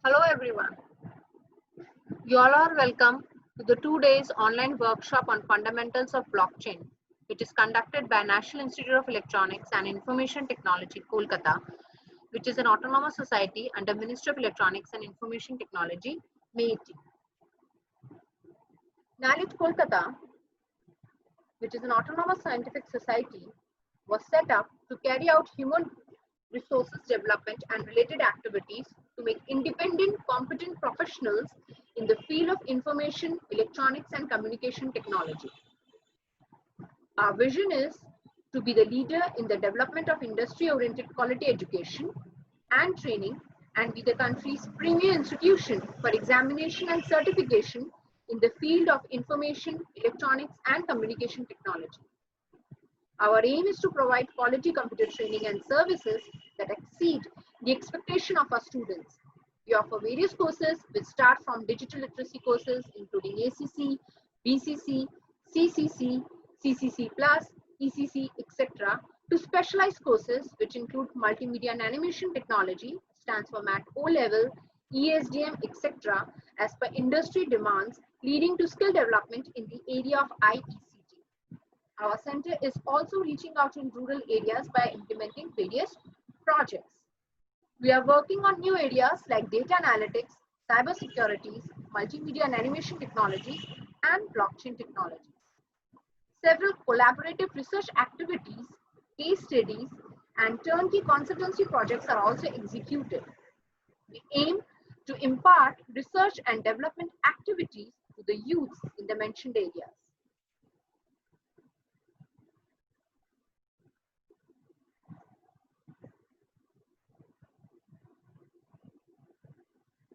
Hello everyone. You all are welcome to the 2 days online workshop on fundamentals of blockchain, which is conducted by National Institute of Electronics and Information Technology, Kolkata, which is an autonomous society under Ministry of Electronics and Information Technology, MeitY. NILIT Kolkata, which is an autonomous scientific society, was set up to carry out human resources development and related activities to make independent, competent professionals in the field of information, electronics, and communication technology. Our vision is to be the leader in the development of industry-oriented quality education and training and be the country's premier institution for examination and certification in the field of information, electronics, and communication technology. Our aim is to provide quality computer training and services that exceed the expectation of our students. We offer various courses which start from digital literacy courses including ACC, BCC, CCC, CCC+, ECC, etc. to specialized courses which include multimedia and animation technology, stands for MAT O-level, ESDM, etc. as per industry demands, leading to skill development in the area of IECT. Our center is also reaching out in rural areas by implementing various projects. We are working on new areas like data analytics, cyber securities, multimedia and animation technologies, and blockchain technologies. Several collaborative research activities, case studies, and turnkey consultancy projects are also executed. We aim to impart research and development activities to the youths in the mentioned areas.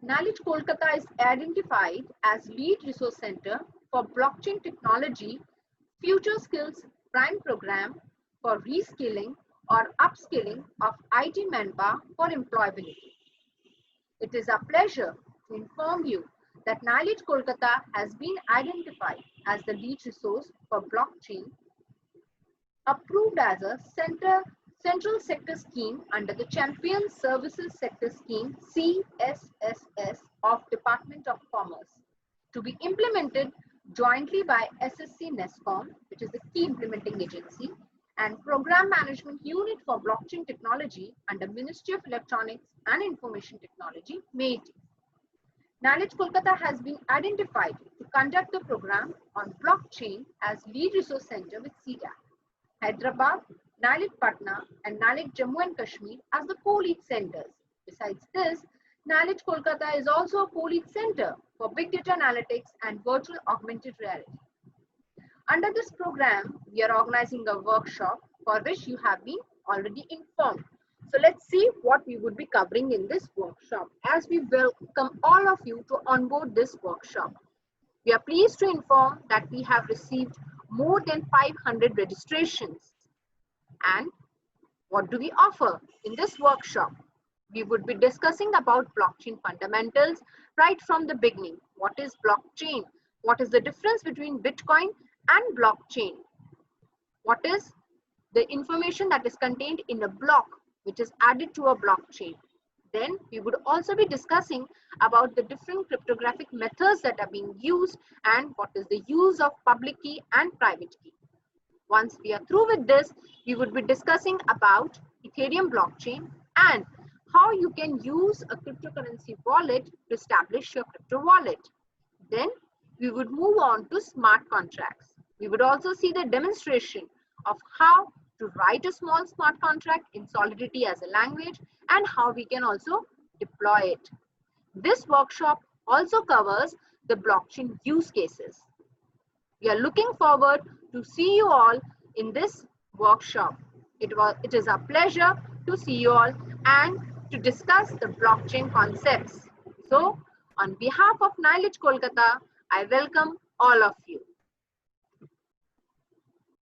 NILIT Kolkata is identified as lead resource center for blockchain technology future skills prime program for reskilling or upskilling of IT manpower for employability. It is a pleasure to inform you that NILIT Kolkata has been identified as the lead resource for blockchain approved as a Central Sector Scheme under the Champion Services Sector Scheme CSSS of Department of Commerce to be implemented jointly by SSC NESCOM, which is the key implementing agency, and Program Management Unit for Blockchain Technology under Ministry of Electronics and Information Technology, MeitY. NILIT Kolkata has been identified to conduct the program on blockchain as lead resource center with CDAC. Hyderabad, NILIT Patna, and NILIT Jammu and Kashmir as the co-lead centers. Besides this, NILIT Kolkata is also a co-lead center for big data analytics and virtual augmented reality. Under this program, we are organizing a workshop for which you have been already informed. So let's see what we would be covering in this workshop as we welcome all of you to onboard this workshop. We are pleased to inform that we have received more than 500 registrations. And what do we offer in this workshop? We would be discussing about blockchain fundamentals right from the beginning. What is blockchain? What is the difference between Bitcoin and blockchain? What is the information that is contained in a block which is added to a blockchain? Then we would also be discussing about the different cryptographic methods that are being used and what is the use of public key and private key. Once we are through with this, we would be discussing about Ethereum blockchain and how you can use a cryptocurrency wallet to establish your crypto wallet. Then we would move on to smart contracts. We would also see the demonstration of how to write a small smart contract in Solidity as a language and how we can also deploy it. This workshop also covers the blockchain use cases. We are looking forward to see you all in this workshop. It is a pleasure to see you all and to discuss the blockchain concepts. So, on behalf of NILIT Kolkata, I welcome all of you.